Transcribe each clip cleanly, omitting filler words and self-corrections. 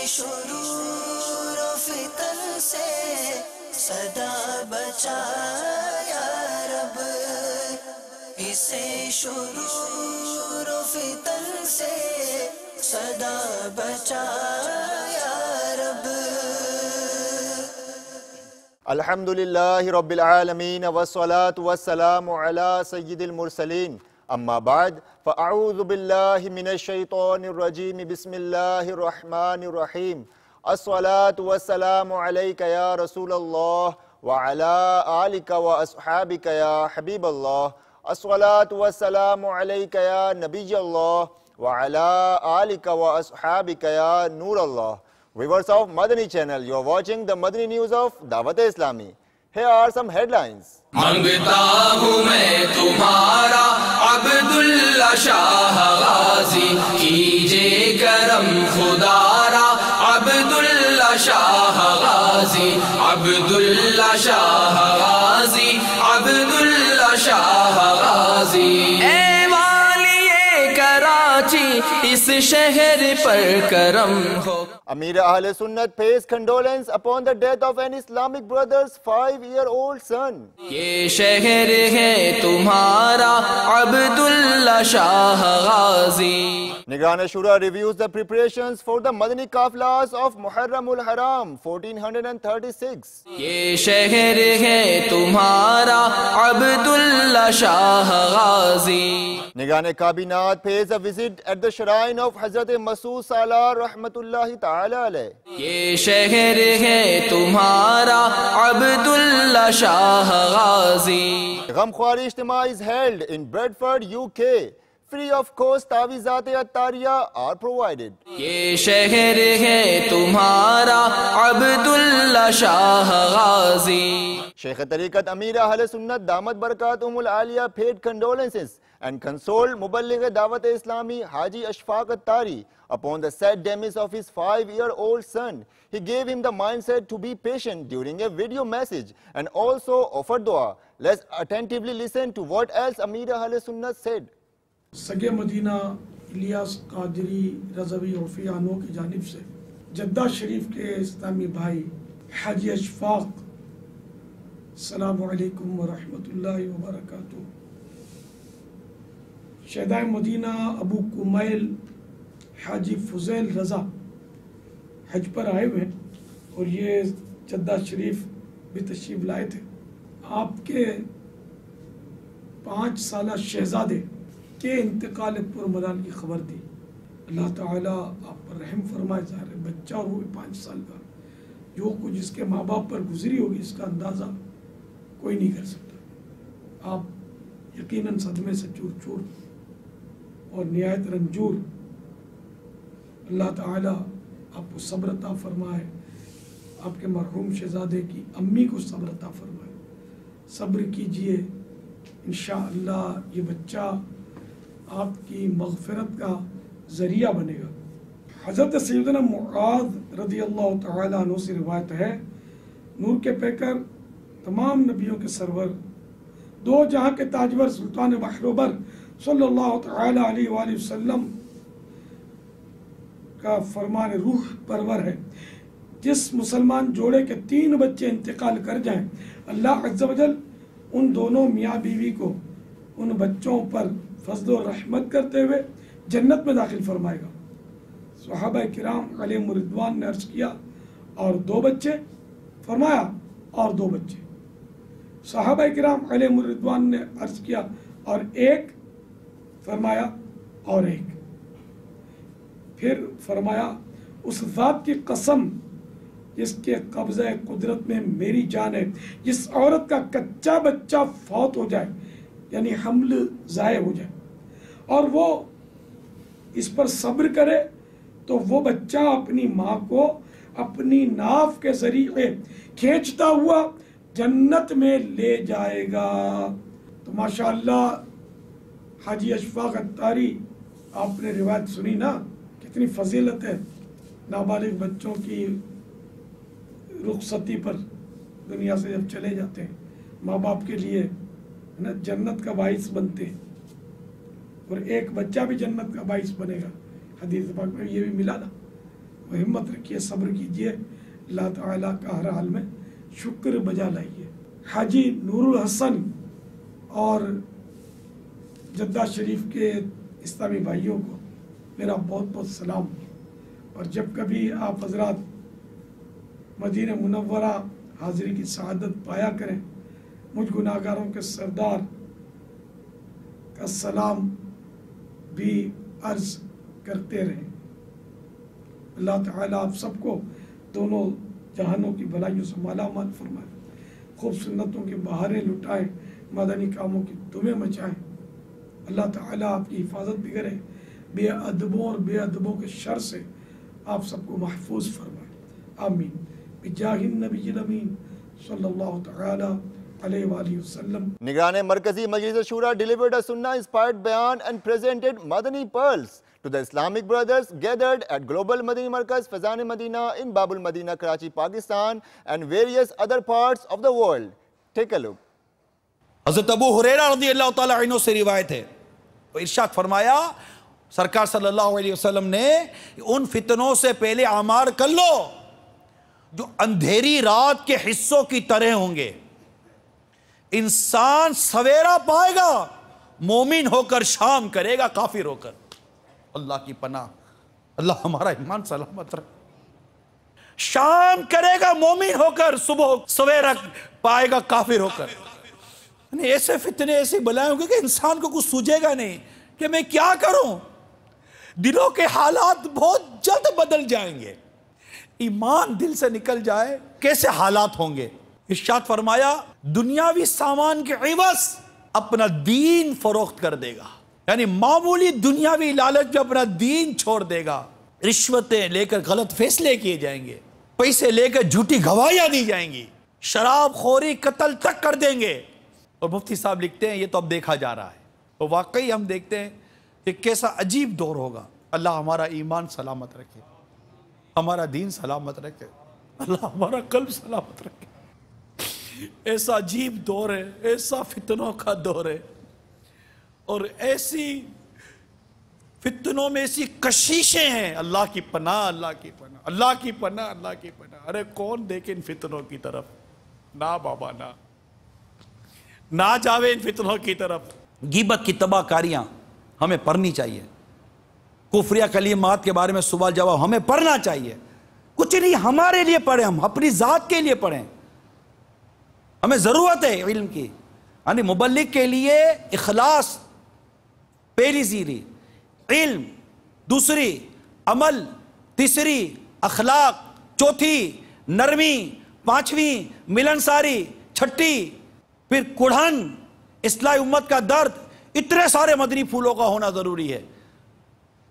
شرور و فتن سے صدا بچا یا رب، اسے شرور و فتن سے صدا بچا یا رب۔ الحمدللہ رب العالمین والصلاة والسلام علی سید المرسلین، اما بعد فاعوذ باللہ من الشیطان الرجیم، بسم اللہ الرحمن الرحیم۔ الصلاة والسلام علیک یا رسول اللہ وعلی آلک واصحابک یا حبیب اللہ۔ الصلاة والسلام علیک یا نبی اللہ وعلی آلک واصحابک یا نور اللہ۔ Viewers of Madani channel, you are watching the Madani news of Dawat Islami. Here are some headlines. مانگتا ہوں میں تمہارا عبداللہ شاہ غازی، کیجے کرم خدارا عبداللہ شاہ غازی، عبداللہ شاہ غازی، عبداللہ شاہ غازی۔ اے والی کراچی اس شہر پر کرم ہو۔ Amir Ahl Sunnat pays condolence upon the death of an Islamic brother's 5-year-old son. یہ شہر ہے تمہارا عبداللہ شاہ غازی۔ Nigran Shura reviews the preparations for the Madani Qaflas of Muharram ul-Haram 1436. یہ شہر ہے تمہارا عبداللہ شاہ غازی۔ Nigran Kabinat pays a visit at the shrine of Hazrat Masood Salar Rahmatullahi Ta'ala alayh. یہ شہر ہے تمہارا عبداللہ شاہ غازی۔ Ghamkhwari Ijtima is held in Bradford, UK. Free of cost Tawizat Attariya are provided. یہ شہر ہے تمہارا عبداللہ شاہ غازی۔ Sheikh Tariqat Amir Ahl Sunnat Damat Barakatuhum al-Aliyah paid condolences and consoled Muballigh Dawat Islami Haji Ashfaq Attari upon the sad demise of his 5-year-old son. He gave him the mindset to be patient during a video message and also offered dua. Let's attentively listen to what else Amir Ahl Sunnat said. سگے مدینہ الیاس قادری رضوی عرفی آنو کی جانب سے Jeddah شریف کے اسلامی بھائی حاجی اشفاق، السلام علیکم ورحمۃ اللہ وبرکاتہ، شہدائے مدینہ ابو کمیل حاجی فضیل رضا حج پر آئے ہوئے اور یہ جدہ شریف بھی تشریف لائے تھے۔ آپ کے 5 سالہ شہزادے کے انتقال پر ملال کی خبر دی۔ اللہ تعالیٰ آپ پر رحم فرمائے، ظاہر ہے بچہ اور وہ 5 سال کا، جو کچھ اس کے ماں باپ پر گزری ہوگی اس کا اندازہ کوئی نہیں کر سکتا۔ آپ یقیناً صدمے سے چور چور اور نہایت رنجور۔ اللہ تعالیٰ آپ کو صبر عطا فرمائے، آپ کے مرحوم شہزادے کی امی کو صبر عطا فرمائے۔ صبر کیجئے، انشاءاللہ یہ بچہ آپ کی مغفرت کا ذریعہ بنے گا۔ حضرت سیدنا معاذ رضی اللہ تعالیٰ عنہ سے روایت ہے، نور کے پیکر، تمام نبیوں کے سرور، دو جہاں کے تاجور سلطان بحروبر صلی اللہ تعالیٰ علیہ وآلہ وسلم کا فرمان روح پرور ہے، جس مسلمان جوڑے کے 3 بچے انتقال کر جائیں، اللہ عز و جل ان دونوں میاں بیوی کو ان بچوں پر فضل و رحمت کرتے ہوئے جنت میں داخل فرمائے گا۔ صحابہ کرام علیہم رضوان نے عرض کیا اور 2 بچے؟ فرمایا اور 2 بچے۔ صحابہ کرام علیہم رضوان نے عرض کیا اور 1؟ فرمایا اور 1۔ پھر فرمایا اس ذات کی قسم جس کے قبضہ قدرت میں میری جان ہے، جس عورت کا کچا بچہ فوت ہو جائے یعنی حمل ضائع ہو جائے اور وہ اس پر صبر کرے تو وہ بچہ اپنی ماں کو اپنی ناف کے ذریعے کھینچتا ہوا جنت میں لے جائے گا۔ تو ماشاءاللہ حاجی اشفاق اتاری، آپ نے روایت سنی نا، کتنی فضیلت ہے نابالغ بچوں کی رخصتی پر دنیا سے جب چلے جاتے ہیں، ماں باپ کے لیے جنت کا باعث بنتے ہیں، اور ایک بچہ بھی جنت کا باعث بنے گا۔ حدیث پاک میں یہ بھی ملا نا، تو ہمت رکھیے، صبر کیجیے، اللہ تعالیٰ کا ہر حال میں شکر بجا لائیے۔ حاجی نور الحسن اور جدہ شریف کے اسلامی بھائیوں کو میرا بہت بہت سلام، اور جب کبھی آپ حضرات مدینہ منورہ حاضری کی سعادت پایا کریں، مجھ گناہگاروں کے سردار کا سلام بھی عرض کرتے رہیں۔ اللہ تعالیٰ آپ سب کو دونوں جہانوں کی بھلائیوں سے مالا مال فرمائے، خوب سنتوں کی بہاریں لٹائے، مدنی کاموں کی دمیں مچائیں۔ اللہ تعالیٰ آپ کی حفاظت بھی کرے، بے ادبوں اور بے ادبوں کے شر سے آپ سب کو محفوظ فرمائے، آمین، بجاہ النبی الامین صلی اللہ تعالیٰ علیہ وآلہ وسلم۔ نگران مرکزی مجلس شورا delivered a Sunnah inspired bayan and presented Madani pearls to the Islamic brothers gathered at Global Madani Markaz Fazan Madina in Babul Madina, Karachi, Pakistan and various other parts of the world. Take a look. حضرت ابو ہریرہ رضی اللہ تعالیٰ عنہ سے روایت ہے، وہ ارشاد فرمایا سرکار صلی اللہ علیہ وسلم نے ان فتنوں سے پہلے آمار کر لو جو اندھیری رات کے حصوں کی طرح ہوں گے۔ انسان سویرا پائے گا، مومن ہو کر شام کرے گا کافر ہو کر۔ اللہ کی پناہ، اللہ ہمارا ایمان سلامت رکھے۔ شام کرے گا مومن ہو کر، صبح سویرا پائے گا کافر ہو کر۔ ایسے فتنے ایسے بلائیں ہوں گے کہ انسان کو کچھ سوجے گا نہیں کہ میں کیا کروں۔ دلوں کے حالات بہت جلد بدل جائیں گے، ایمان دل سے نکل جائے کیسے حالات ہوں گے۔ ارشاد فرمایا دنیاوی سامان کے عوض اپنا دین فروخت کر دے گا، یعنی معمولی دنیاوی لالچ میں اپنا دین چھوڑ دے گا۔ رشوتیں لے کر غلط فیصلے کیے جائیں گے، پیسے لے کر جھوٹی گواہیاں دی جائیں گی، شراب خوری قتل تک کر دیں گے۔ اور مفتی صاحب لکھتے ہیں یہ تو اب دیکھا جا رہا ہے، اور واقعی ہم دیکھتے ہیں کہ کیسا عجیب دور ہوگا۔ اللہ ہمارا ایمان سلامت رکھے، ہمارا دین سلامت رکھے، اللہ ہمارا قلب سلامت رکھے۔ ایسا عجیب دور ہے، ایسا فتنوں کا دور ہے، اور ایسی فتنوں میں ایسی کشیشیں ہیں۔ اللہ کی پناہ، اللہ کی پناہ، اللہ کی پناہ، اللہ کی پناہ۔ ارے کون دیکھے ان فتنوں کی طرف؟ نہ بابا نہ جاوے ان فتنوں کی طرف۔ غیبت کی تباہ کاریاں ہمیں پڑھنی چاہیے، کفریہ کلمات کے بارے میں سوال جواب ہمیں پڑھنا چاہیے۔ کچھ نہیں ہمارے لیے پڑھیں، ہم اپنی ذات کے لیے پڑھیں، ہمیں ضرورت ہے علم کی۔ یعنی مبلغ کے لیے اخلاص پہلی سیڑھی، علم دوسری، عمل تیسری، اخلاق چوتھی، نرمی پانچویں، ملنساری چھٹی، پھر کڑھن، اصلاح امت کا درد، اتنے سارے مدنی پھولوں کا ہونا ضروری ہے۔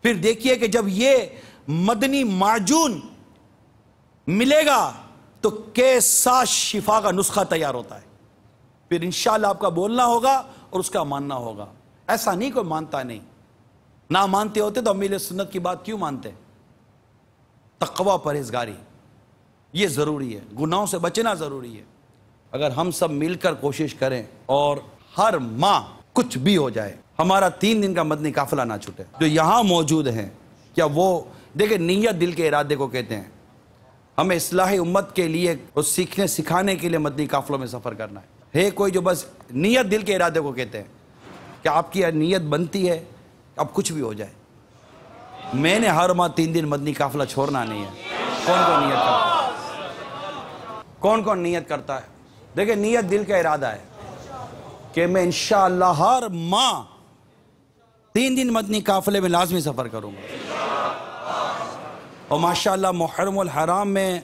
پھر دیکھیے کہ جب یہ مدنی معجون ملے گا تو کیسا شفا کا نسخہ تیار ہوتا ہے۔ پھر انشاءاللہ آپ کا بولنا ہوگا اور اس کا ماننا ہوگا۔ ایسا نہیں کوئی مانتا نہیں، نہ مانتے ہوتے تو امیل سنت کی بات کیوں مانتے؟ تقوی پرہیزگاری یہ ضروری ہے، گناہوں سے بچنا ضروری ہے۔ اگر ہم سب مل کر کوشش کریں اور ہر ماہ کچھ بھی ہو جائے ہمارا 3 دن کا مدنی قافلہ نہ چھوٹے، جو یہاں موجود ہیں، کیا وہ دیکھیں نیت دل کے ارادے کو کہتے ہیں۔ ہمیں اصلاح امت کے لیے اور سیکھنے سکھانے کے لیے مدنی قافلوں میں سفر کرنا ہے کوئی جو بس نیت دل کے ارادے کو کہتے ہیں کہ آپ کی نیت بنتی ہے اب کچھ بھی ہو جائے۔ میں نے ہر ماہ 3 دن مدنی قافلہ چھوڑنا نہیں ہے۔ کون کون نیت کرتا ہے؟ دیکھیں نیت دل کا ارادہ ہے کہ میں انشاءاللہ ہر ماہ 3 دن مدنی قافلے میں لازمی سفر کروں گا۔ اور ماشاءاللہ محرم الحرام میں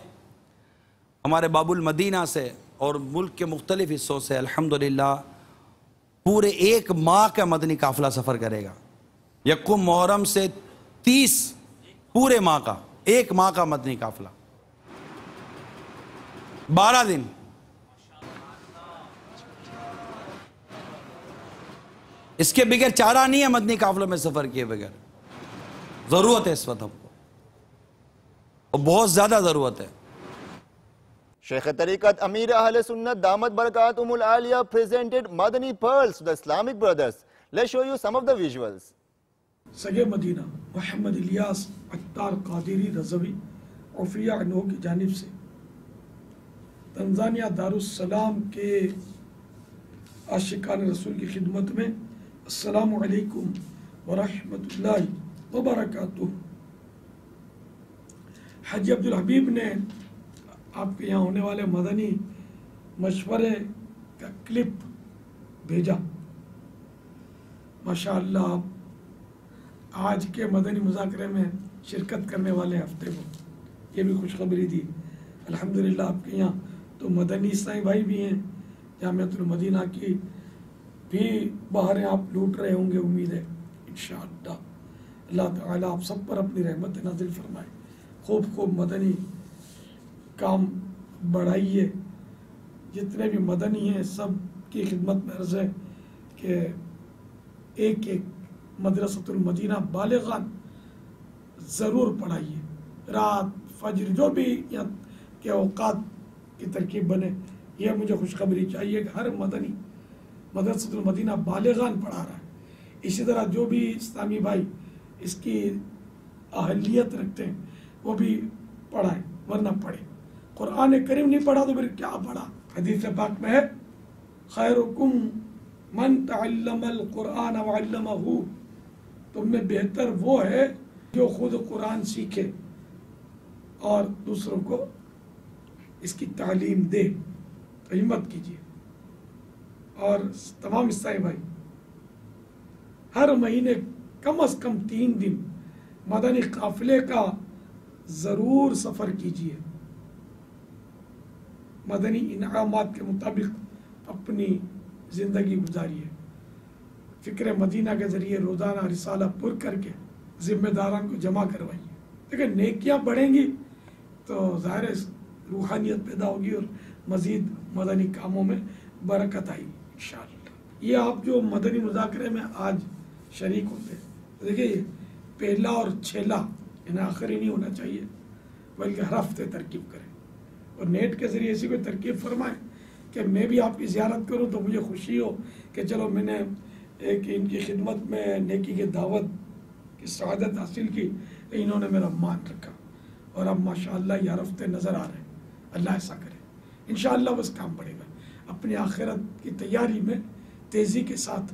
ہمارے باب المدینہ سے اور ملک کے مختلف حصوں سے الحمدللہ پورے 1 ماہ کا مدنی قافلہ سفر کرے گا۔ یکم محرم سے 30 پورے ماہ کا 1 ماہ کا مدنی قافلہ، 12 دن۔ اس کے بغیر چارہ نہیں ہے مدنی قافلوں میں سفر کیے بغیر۔ ضرورت ہے اس وقت ہم کو، اور بہت زیادہ ضرورت ہے۔ شیخ طریقت امیر اہل سنت دامت برکاتہم العالیہ presented Madani pearls to the Islamic brothers. Let's show you some of the visuals. سگے مدینہ محمد الیاس عطار قادری رضوی عفیہ انو کی جانب سے تنزانیہ دارالسلام کے عاشقان رسول کی خدمت میں السلام علیکم ورحمۃ اللہ وبرکاتہ۔ حاجی عبدالحبیب نے آپ کے یہاں ہونے والے مدنی مشورے کا کلپ بھیجا۔ ماشاءاللہ آپ آج کے مدنی مذاکرے میں شرکت کرنے والے ہفتے کو یہ بھی خوشخبری دی۔ الحمدللہ آپ کے یہاں تو مدنی اسلامی بھائی بھی ہیں، جامعۃ المدینہ کی بھی بہاریں آپ لوٹ رہے ہوں گے، امید ہے انشاءاللہ۔ اللہ تعالیٰ آپ سب پر اپنی رحمت نازل فرمائے، خوب مدنی کام بڑھائیے۔ جتنے بھی مدنی ہیں سب کی خدمت میں عرض ہے کہ ایک مدرسۃ المدینہ بالغان ضرور پڑھائیے، رات فجر جو بھی یہاں کے اوقات کی ترکیب بنے۔ یہ مجھے خوشخبری چاہیے کہ ہر مدنی مدرسۃ المدینہ بالغان پڑھا رہا ہے۔ اسی طرح جو بھی اسلامی بھائی اس کی اہلیت رکھتے ہیں وہ بھی پڑھائیں، ورنہ پڑھیں۔ قرآن کریم نہیں پڑھا تو پھر کیا پڑھا؟ حدیث پاک میں ہے خیرکم من تعلم القرآن وعلمہ، تم میں بہتر وہ ہے جو خود قرآن سیکھے اور دوسروں کو اس کی تعلیم دے۔ تو ہمت کیجیے، اور تمام عیسائی بھائی ہر مہینے کم از کم 3 دن مدنی قافلے کا ضرور سفر کیجیے، مدنی انعامات کے مطابق اپنی زندگی گزاریے۔ فکر مدینہ کے ذریعے روزانہ رسالہ پر کر کے ذمہ داران کو جمع کروائیے۔ لیکن نیکیاں بڑھیں گی تو ظاہر روحانیت پیدا ہوگی اور مزید مدنی کاموں میں برکت آئے گی انشاءاللہ۔ یہ آپ جو مدنی مذاکرے میں آج شریک ہوتے ہیں، دیکھیے پہلا اور چھیلا انہیں آخری نہیں ہونا چاہیے، بلکہ ہر ہفتے ترکیب کریں، اور نیٹ کے ذریعے ایسی کوئی ترکیب فرمائیں کہ میں بھی آپ کی زیارت کروں تو مجھے خوشی ہو کہ چلو میں نے ایک ان کی خدمت میں نیکی کی دعوت کی سعادت حاصل کی، انہوں نے میرا مان رکھا، اور اب ماشاءاللہ یہ ہر ہفتے نظر آ رہے ہیں۔ اللہ ایسا کرے انشاءاللہ، بس کام پڑے گا۔ اپنی آخرت کی تیاری میں تیزی کے ساتھ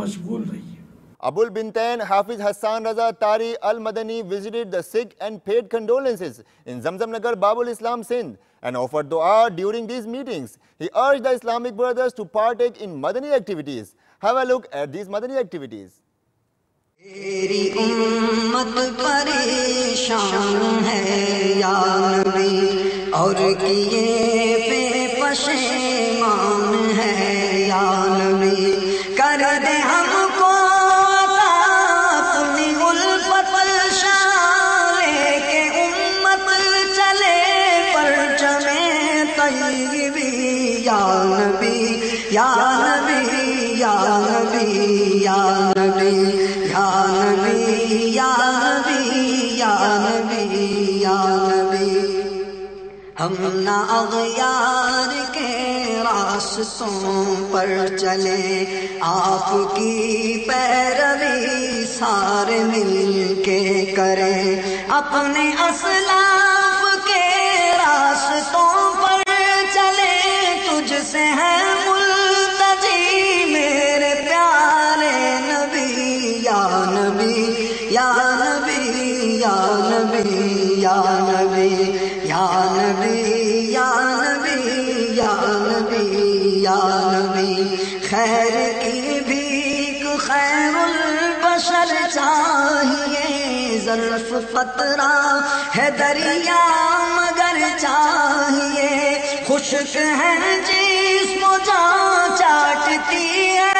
مشغول رہیے۔ Abu al-Bintain Hafiz Hassan Raza Tari al-Madani visited the sick and paid condolences in Zamzam Nagar, Babul Islam Sindh, and offered dua during these meetings. He urged the Islamic brothers to partake in Madani activities. Have a look at these Madani activities. تیری امت پریشان ہے یا نبی، اور کیے پہ پشیمان ہے یا نبی، کر دے ہم کو عطا اپنی الفت شان کے امت چلے پرچم طیبی یا نبی یا نبی یا نبی یا نبی یا نبی یا نبی یا نبی یا نبی۔ ہم نہ اغیار کے راستوں پر چلیں، آپ کی پیروی سارے مل کے کریں، اپنے اسلاف کے راستوں پر چلیں، تجھ سے ہے ملتجی میرے پیارے نبی یا نبی یا نبی یا نبی یا نبی یا نبی یا نبی یا نبی یا نبی۔ خیر کی بھیک خیر البشر چاہیے، ظرف قطرہ ہے دریا مگر چاہیے، خشک ہے جسم و جان چاٹتی ہے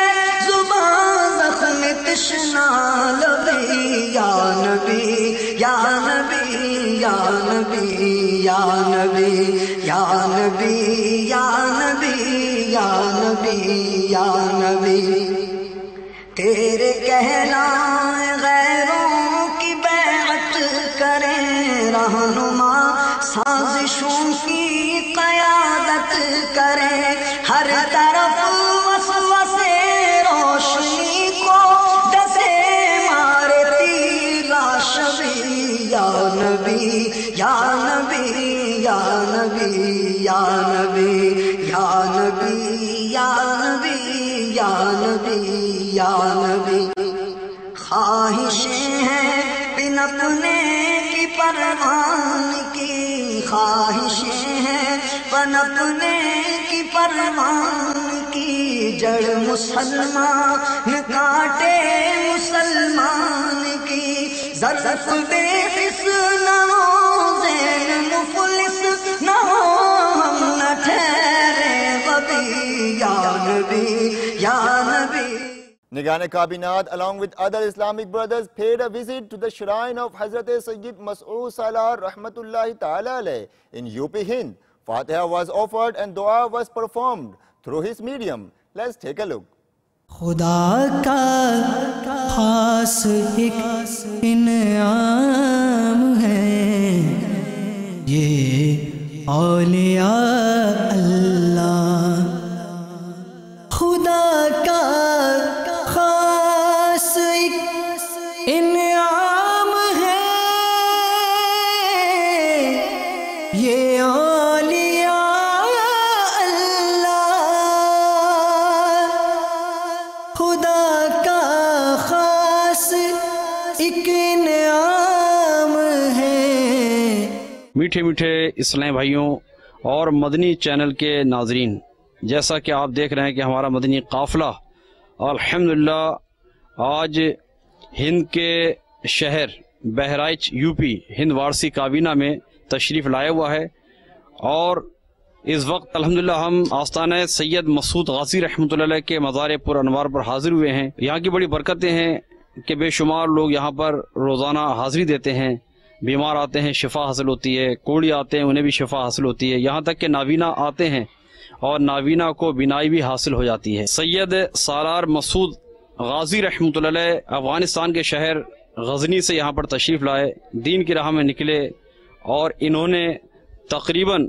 زبان زخم تشنا لبی یا نبی یا نبی یا نبی یا نبی یا نبی یا نبی یا نبی یا نبی۔ تیرے کہلائے غیروں کی بیعت کریں، رہنما سازشوں کی قیادت کریں، ہر طرف وسوسے روشنی کو ڈسے مارے تیر شبی یا نبی یا نبی یا نبی خواہشیں ہیں پنپنے کی پروان کی خواہشیں ہیں پنپنے کی پروان کی جڑ مسلمان کاٹے مسلمان کی ظرف بے حس نہ ہو زین مفلس نہ ہو ہم نہ ٹھہرے غبی یا نبی یا نبی. Nigane Kabinat, along with other Islamic brothers, paid a visit to the shrine of Hazrat Sayyid Mas'ud Salar Rahmatullahi Ta'ala alayh in UP Hind. Fatiha was offered and dua was performed through his medium. Let's take a look. خدا کا خاص ایک انعام ہے یہ اولیاء اللہ. خدا کا خاص ایک انعام ہے یہ اولیاء اللہ. خدا کا خاص ایک انعام ہے. میٹھے میٹھے اسلامی بھائیوں اور مدنی چینل کے ناظرین، جیسا کہ آپ دیکھ رہے ہیں کہ ہمارا مدنی قافلہ الحمدللہ آج ہند کے شہر بہرائچ UP ہند وارسی کابینہ میں تشریف لائے ہوا ہے، اور اس وقت الحمدللہ ہم آستانہ سید مسعود غازی رحمۃ اللہ علیہ کے مزار پر انوار پر حاضر ہوئے ہیں. یہاں کی بڑی برکتیں ہیں کہ بے شمار لوگ یہاں پر روزانہ حاضری دیتے ہیں. بیمار آتے ہیں شفا حاصل ہوتی ہے، کوڑی آتے ہیں انہیں بھی شفا حاصل ہوتی ہے، یہاں تک کہ نابینا آتے ہیں اور نابینا کو بینائی بھی حاصل ہو جاتی ہے. سید سالار مسعود غازی رحمۃ اللہ علیہ افغانستان کے شہر غزنی سے یہاں پر تشریف لائے، دین کی راہ میں نکلے، اور انہوں نے تقریباً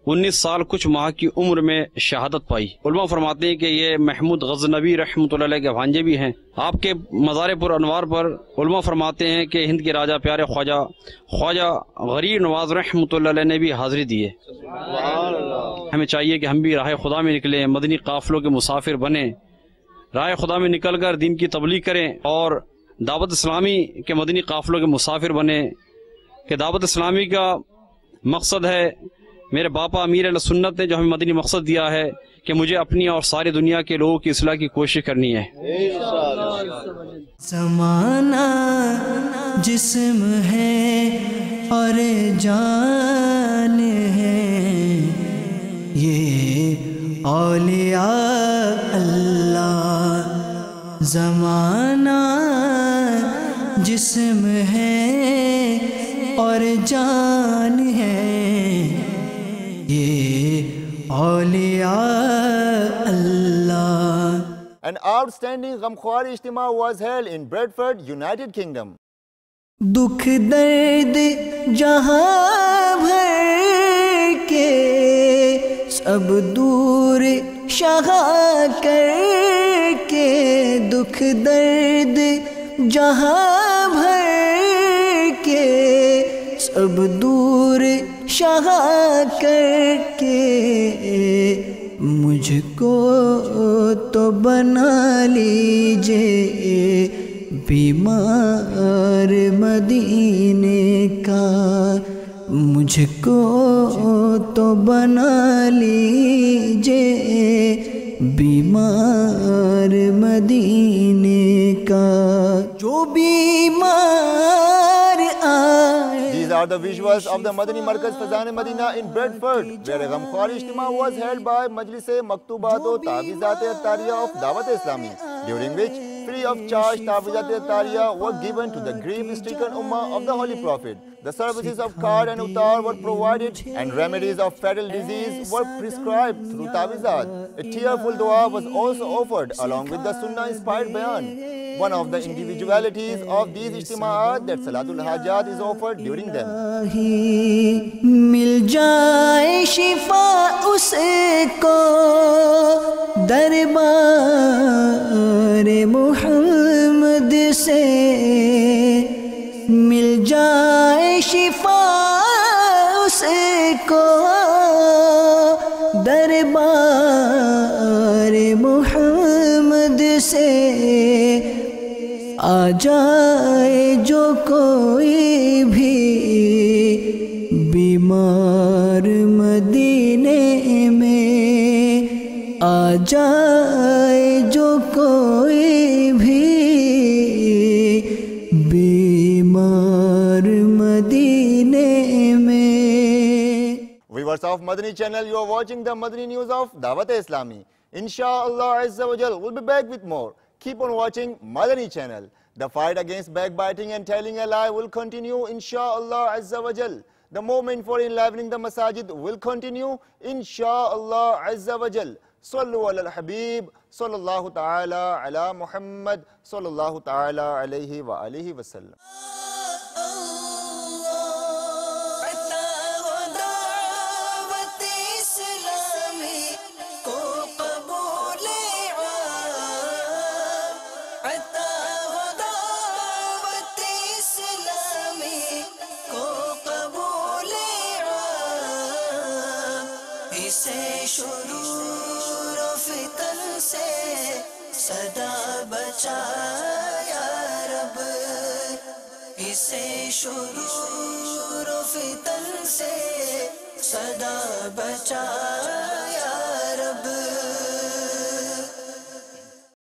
19 سال کچھ ماہ کی عمر میں شہادت پائی. علماء فرماتے ہیں کہ یہ محمود غزنوی رحمۃ اللہ علیہ کے بھانجے بھی ہیں. آپ کے مزار پر انوار پر علماء فرماتے ہیں کہ ہند کے راجہ پیارے خواجہ غریب نواز رحمۃ اللہ علیہ نے بھی حاضری دی ہے. ہمیں چاہیے کہ ہم بھی راہ خدا میں نکلیں، مدنی قافلوں کے مسافر بنیں، راہ خدا میں نکل کر دین کی تبلیغ کریں اور دعوت اسلامی کے مدنی قافلوں کے مسافر بنیں. کہ دعوت اسلامی کا مقصد ہے، میرے باپا امیر اہل سنت نے جو ہمیں مدنی مقصد دیا ہے کہ مجھے اپنی اور ساری دنیا کے لوگوں کی اصلاح کی کوشش کرنی ہے. زمانہ جسم ہے اور جان ہے یہ اولیاء اللہ. زمانہ جسم ہے اور جان ہے یہ اولیاء اللہ. An outstanding Ghamkhwar Ijtima was held in Bradford, United Kingdom. دکھ درد جہاں بھر کے سب دور شاہ کر کے، دکھ درد جہاں بھر کے سب دور شاہ کر کے، مجھ کو تو بنا لیجئے بیمار مدینے کا. مجھ کو تو بنا لیجئے بیمار مدینے کا. جو بیمار آئے. These are the visuals of the Madani Markaz Fazan Madina in Bradford, where a Ghamkhwar Ijtima was held by Majlis-e Maktubat o Ta'wizat Attariya of Dawat Islami, during which free of charge Ta'wizat Attariya were given to the grief-stricken Ummah of the Holy Prophet. The services of Qard and Uttar were provided and remedies of fatal disease were prescribed through Ta'wizat. A tearful dua was also offered along with the Sunnah-inspired bayan. One of the individualities of these Ijtima'at that Salatul Hajat is offered during them. مل جائے شفا اس کو دربار محمد سے، مل جائے شفا اس کو دربار محمد سے. آ جائے جو کوئی بھی بیمار مدینے میں، آ جائے جو کوئی بھی بیمار مدینے میں۔ Viewers of Madani channel, you are watching the Madani news of Dawat Islami. Inshallah Azza wa Jal, we'll be back with more. Keep on watching Madani channel. The fight against backbiting and telling a lie will continue, inshallah Azza wa Jal. The movement for enlivening the masajid will continue, inshallah Azza wa Jal. Sallu ala al-Habib, sallallahu ta'ala ala Muhammad, sallallahu ta'ala alayhi wa alihi wa sallam. شرور و فتن سے صدا بچا یا رب، اسے شرور و فتن سے صدا بچا یا رب۔